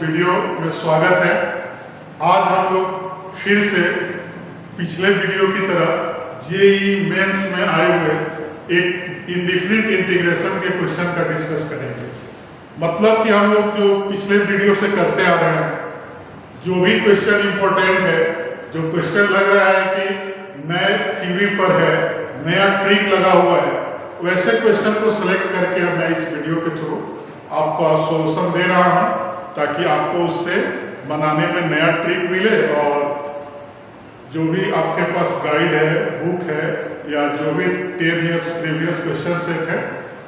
Video में स्वागत है। आज हम लोग फिर से पिछले वीडियो की तरह जेईई मेंस में आए हुए एक इंडेफिनिट इंटीग्रेशन के क्वेश्चन का डिस्कस करेंगे। मतलब कि हम लोग जो पिछले वीडियो से करते आ रहे हैं, जो भी क्वेश्चन इंपॉर्टेंट है, जो क्वेश्चन लग रहा है कि नए थ्योरी पर है, नया ट्रिक लगा हुआ है, वैसे क्वेश्चन को सिलेक्ट करके मैं इस वीडियो के थ्रू आपको सोल्यूशन दे रहा हूं, ताकि आपको उससे बनाने में नया ट्रिक मिले और जो भी आपके पास गाइड है, बुक है या जो भी 10 इयर्स प्रीवियस क्वेश्चन सेट है,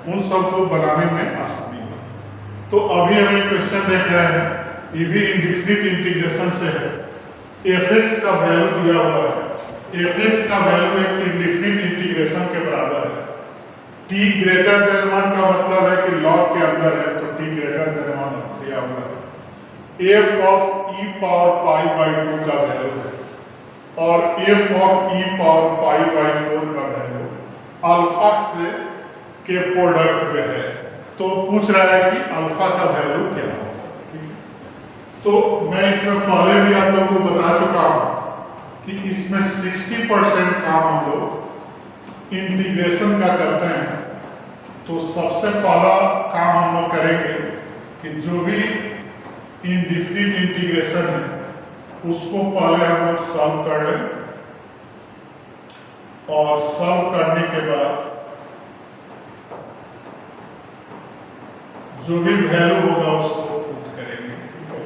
उन सबको बनाने में आसानी हो। तो अभी हम एक क्वेश्चन देख रहे हैं, ये भी इंडेफिनिट इंटीग्रेशन से है। एफ(x) का वैल्यू दिया हुआ है। एफ(x) का वैल्यू एक इंडेफिनिट इंटीग्रेशन के बराबर है। t ग्रेटर देन 1 का मतलब है कि लॉग के अंदर है, तो t ग्रेटर देन 1 दिया हुआ है। f of e power pi by 2 का वैल्यू है और f of e power pi by 4 का वैल्यू अल्फा से के प्रोडक्ट में है। तो पूछ रहा है कि अल्फा का वैल्यू क्या होगा। तो मैं इसमें पहले भी आप लोगों को बता चुका हूं कि इसमें 60% काम हम लोग इंटीग्रेशन का करते हैं। तो सबसे पहला काम हम लोग करेंगे कि जो भी इंडेफिनिट इंटीग्रेशन है उसको पहले हम लोग सॉल्व कर लें और सॉल्व करने के बाद जो भी वैल्यू होगा उसको पुट करेंगे। ठीक है,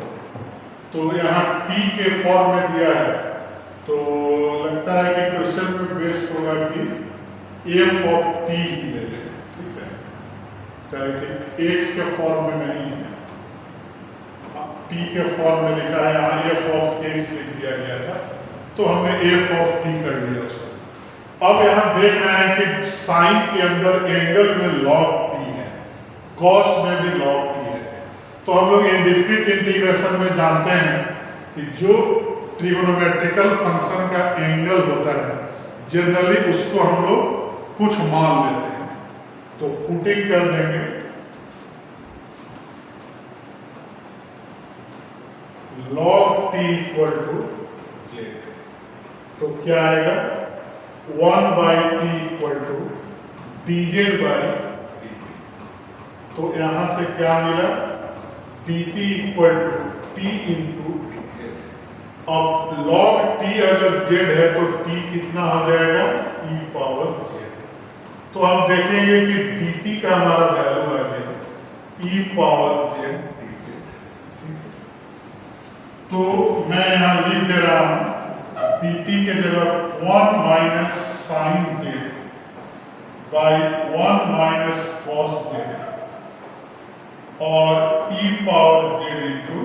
तो यहाँ t के फॉर्म में दिया है, तो लगता है कि क्वेश्चन में बेस्ड होगा कि f ऑफ t ही ले लें। ठीक है, कि x के फॉर्म में नहीं है, t के फॉर्म में लिखा है, यहाँ f ऑफ x लिख दिया गया था, तो हमने f ऑफ t कर दिया उसको। अब यहाँ देख रहे हैं कि साइन के अंदर एंगल में log t है, कॉस में भी log t है। तो हम लोग इंडेफिनिट इंटीग्रेशन में जानते हैं कि जो ट्रिगोनोमेट्रिकल फंक्शन का एंगल होता है, जनरली उसको हम लोग कुछ मान लेते हैं। तो पुटिंग कर देंगे log t equal to j, तो क्या आएगा 1 by T equal to dz by dt। तो यहां से क्या मिला, dt equal to t into dz। अब log t अगर z है तो t कितना हो जाएगा, e पावर z। तो हम देखेंगे कि dt का हमारा वैल्यू आ गया e पावर z dz। तो मैं यहां लिख दे रहा हूं dt के जगह 1 minus sine z by 1 minus cos z और e पावर z इंटू।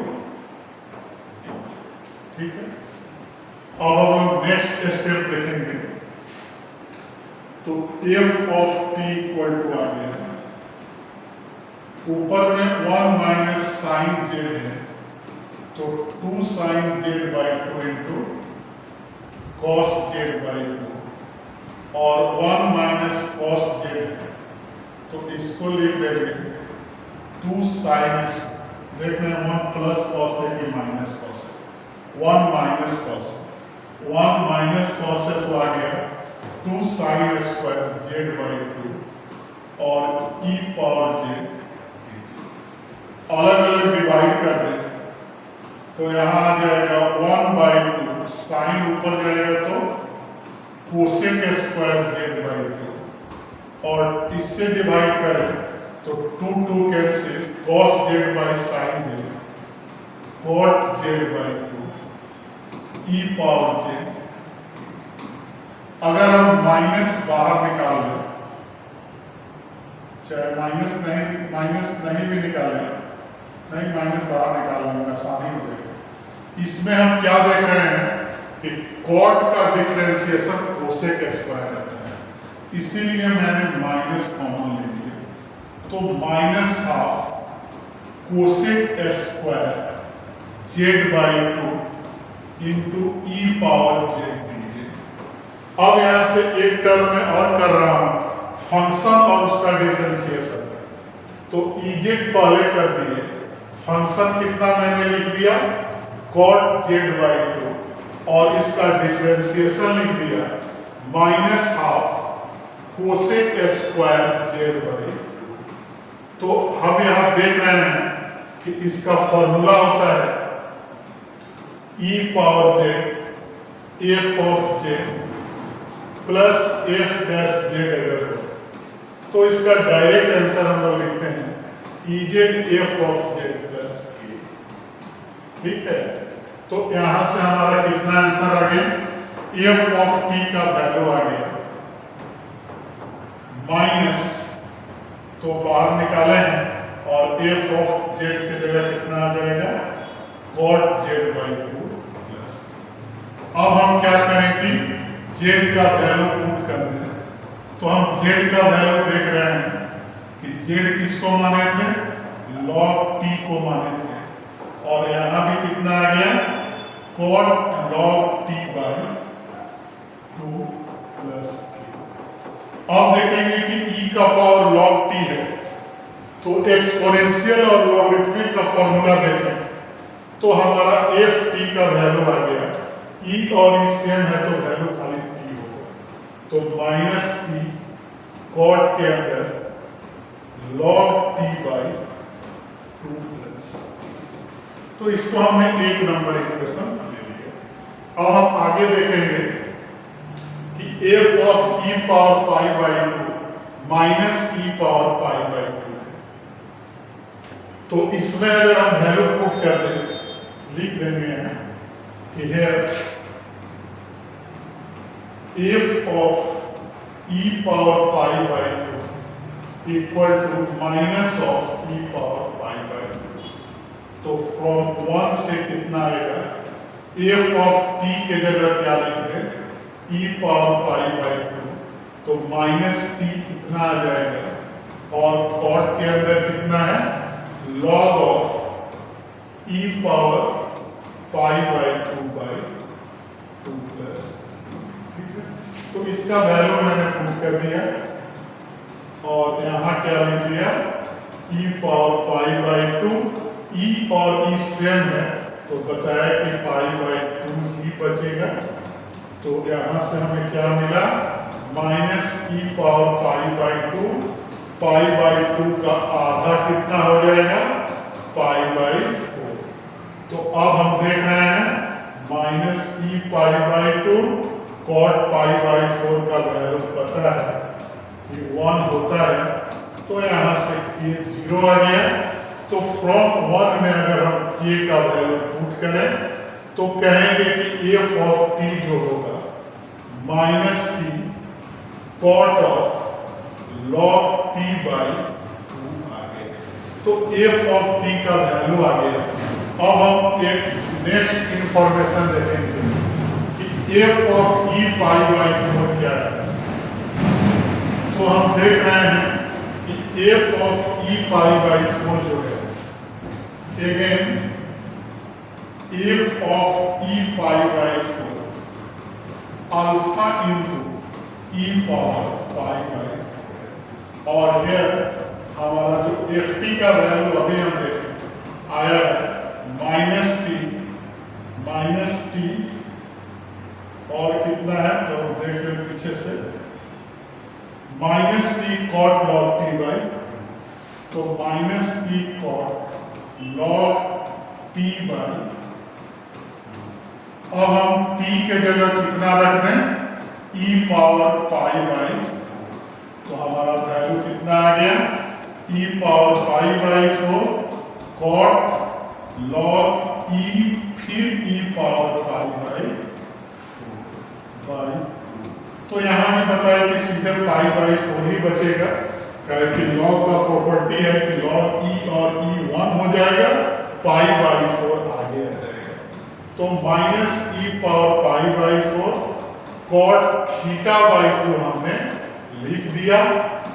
ठीक है, अब हम लोग नेक्स्ट स्टेप देखेंगे। तो f of t equal to आ गया, ऊपर में 1 माइनस साइन z है, तो 2 sine z by 2 into cos z by 2 और 1 माइनस कॉस z है, तो इसको लिख देंगे 2 साइन। देख रहे हैं 1 प्लस कॉस है कि माइनस कॉस है, 1 माइनस कॉस, 1 माइनस कॉस है तो आ गया 2 साइन स्क्वायर z बाई 2 और e पावर z। अलग अलग डिवाइड कर दें तो यहाँ आ जाएगा 1 बाई 2, साइन ऊपर जाएगा तो कोसेक स्क्वायर z बाई 2 और इससे डिवाइड करें तो 2 cancel, cos z by sine z, cot z by 2 e power z। अगर हम माइनस बाहर निकाल लें, चाहे माइनस नहीं भी निकालें, नहीं माइनस बाहर निकाल लेंगे, आसानी हो जाएगी। इसमें हम क्या देख रहे हैं कि कॉट का डिफरेंशिएशन कोसेक स्क्वायर रहता है, इसीलिए मैंने माइनस कॉमन ले लिया। तो minus half cosec square z by 2 into E power z dz। अब यहां से एक टर्म में और कर रहा हूं फंक्शन और उसका डिफरेंशिएशन, तो ez पहले कर दिए, फंक्शन कितना मैंने लिख दिया cot z/2 और इसका डिफरेंशिएशन लिख दिया -12 कोसेक स्क्वायर z/2। तो हम यहाँ देख रहे हैं कि इसका फॉर्मूला होता है e power z f of z plus f dash z अगर हो तो इसका डायरेक्ट आंसर हम लोग लिखते हैं Ez f of z plus k। ठीक है, तो यहां से हमारा कितना आंसर आ गया f ऑफ t का वैल्यू आ गया माइनस, तो बाहर निकाले हैं और f ऑफ z की जगह कितना आ जाएगा cot z/2 प्लस। अब हम क्या करें कि z का वैल्यू पुट कर दें, तो हम z का वैल्यू देख रहे हैं कि z किसको माने थे log t को माने थे और यहाँ भी कितना आ गया cot log t/2 प्लस। अब देखेंगे कि e का पावर log t है तो एक्सपोनेंशियल और लॉगरिथमिक का फॉर्मूला देखें तो हमारा f t का वैल्यू आ गया e और e सेम है तो वैल्यू खाली t होगा, तो माइनस t cot के अंदर log t/2 प्लस। तो इसको हमने एक नंबर इक्वेशन ले लिया। अब हम आगे देखेंगे कि f of e power π/2 minus e power π/2 है, तो इसमें अगर हम वैल्यू पुट कर दें लिख देंगे कि here f of e power π/2 equal to minus of e power π/2। तो फ्रॉम 1 से कितना आएगा f ऑफ t के जगह क्या लिख दें e पावर π/2, तो माइनस t कितना आ जाएगा और cot के अंदर कितना है log of e power π/2 plus. ठीक है, तो इसका वैल्यू मैंने प्रूव कर दिया और यहाँ क्या लिख दिया e पावर π/2, e और e सेम है तो बताया कि π/2 ही बचेगा, तो यहाँ से हमें क्या मिला माइनस e पावर π/2 का आधा कितना हो जाएगा π/4। तो अब हम देख रहे हैं माइनस e π/2 cot π/4 का वैल्यू पता है कि 1 होता है, तो यहाँ से ये 0 आ गया। तो फ्रॉम 1 में अगर हम k का वैल्यू पुट करें तो कहेंगे कि f ऑफ t जो होगा minus t cot of log t/2 आ गया, तो f ऑफ t का वैल्यू आ गया। अब हम एक नेक्स्ट इंफॉर्मेशन देखेंगे कि f ऑफ e π/4 क्या है। तो हम देख रहे हैं कि f ऑफ e π/4 जो है again f of e π/4 alpha into e power π/4 और ये हमारा जो ft का वैल्यू अभी हम देखें आया है माइनस t और कितना है तो देख लें पीछे से minus t cot log t/, तो minus t cot log t/। अब हम t के जगह कितना रख दें e पावर π/, तो हमारा वैल्यू कितना आ गया e power π/4 cot log e फिर e पावर π/4। तो यहाँ में बताया कि सीधे π/4 ही बचेगा, क्योंकि log का प्रॉपर्टी है कि log e और e 1 हो जाएगा, π/4 आगे आ जाएगा। तो माइनस e पावर π/4 cot θ/2 हमने लिख दिया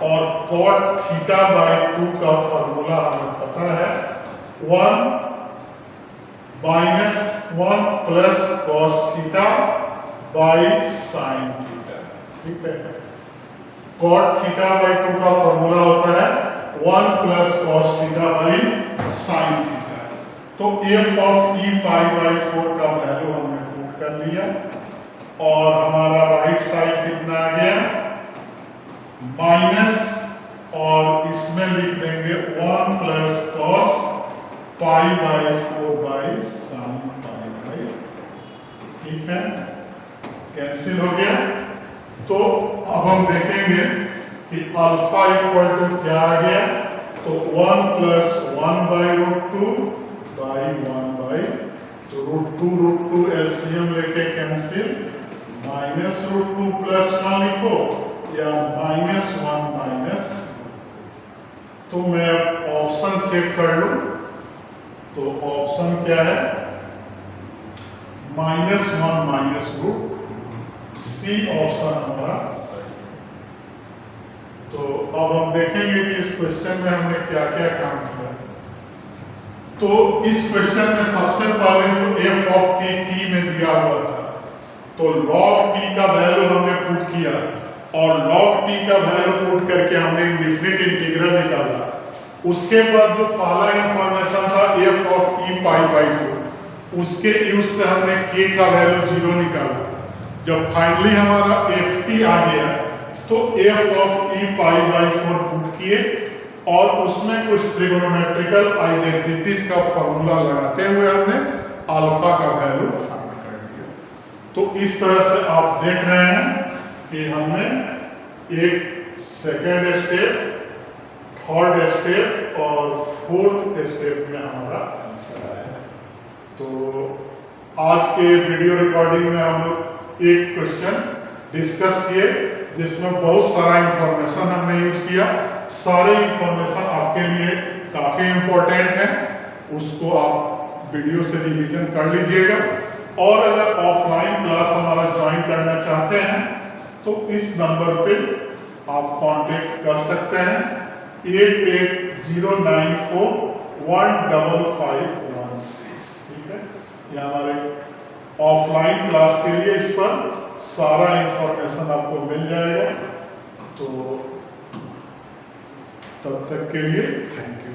और cot θ/2 का फॉर्मूला हमें पता है 1 plus cos theta by sine theta. ठीक है, cot θ/2 का फॉर्मूला होता है 1 plus cos theta by sine theta. तो f of e pi by 4 का वैल्यू हमने पुट कर लिया और हमारा राइट साइड कितना आ गया माइनस, और इसमें लिख देंगे 1 plus cos pi by 4 by sine pi by, ठीक है, कैंसिल हो गया। तो अब हम देखेंगे कि अल्फा इक्वल टू क्या आ गया, तो 1 plus 1 by root 2 by 1 by, तो रूट टू एलसीएम लेके कैंसिल, माइनस रूट 2 प्लस 1 लिखो या माइनस 1 माइनस, तो मैं ऑप्शन चेक कर लूं, तो ऑप्शन क्या है -1 माइनस रूट, सी ऑप्शन हमारा सही है। तो अब हम देखेंगे कि इस क्वेश्चन में हमने क्या क्या काम किया। तो इस क्वेश्चन में सबसे पहले जो f ऑफ t में दिया हुआ था, तो log t का वैल्यू हमने पुट किया और log t का वैल्यू पुट करके हमने इंडेफिनिट इंटीग्रल निकाला। उसके बाद जो पहला इंफॉर्मेशन था f of e pi by 2, उसके यूज से हमने k का वैल्यू 0 निकाला। जब फाइनली हमारा ft आ गया तो f of e pi by 4 put किए और उसमें कुछ ट्रिगोनोमेट्रिकल आइडेंटिटीज का फॉर्मूला लगाते हुए हमने अल्फा का वैल्यू फाइंड कर दिया। तो इस तरह से आप देख रहे हैं कि हमने एक सेकेंड स्टेप, थर्ड स्टेप और फोर्थ स्टेप में हमारा आंसर आया है। तो आज के वीडियो रिकॉर्डिंग में हम लोग एक क्वेश्चन डिस्कस किए जिसमें बहुत सारा इंफॉर्मेशन हमने यूज किया। सारे इंफॉर्मेशन आपके लिए काफ़ी इम्पोर्टेंट है, उसको आप वीडियो से रिवीजन कर लीजिएगा। और अगर ऑफलाइन क्लास हमारा ज्वाइन करना चाहते हैं तो इस नंबर पे आप कांटेक्ट कर सकते हैं 8809415516, ठीक है। ये हमारे ऑफलाइन क्लास के लिए इस पर सारा इंफॉर्मेशन आपको मिल जाएगा। तो तब तक के लिए थैंक यू।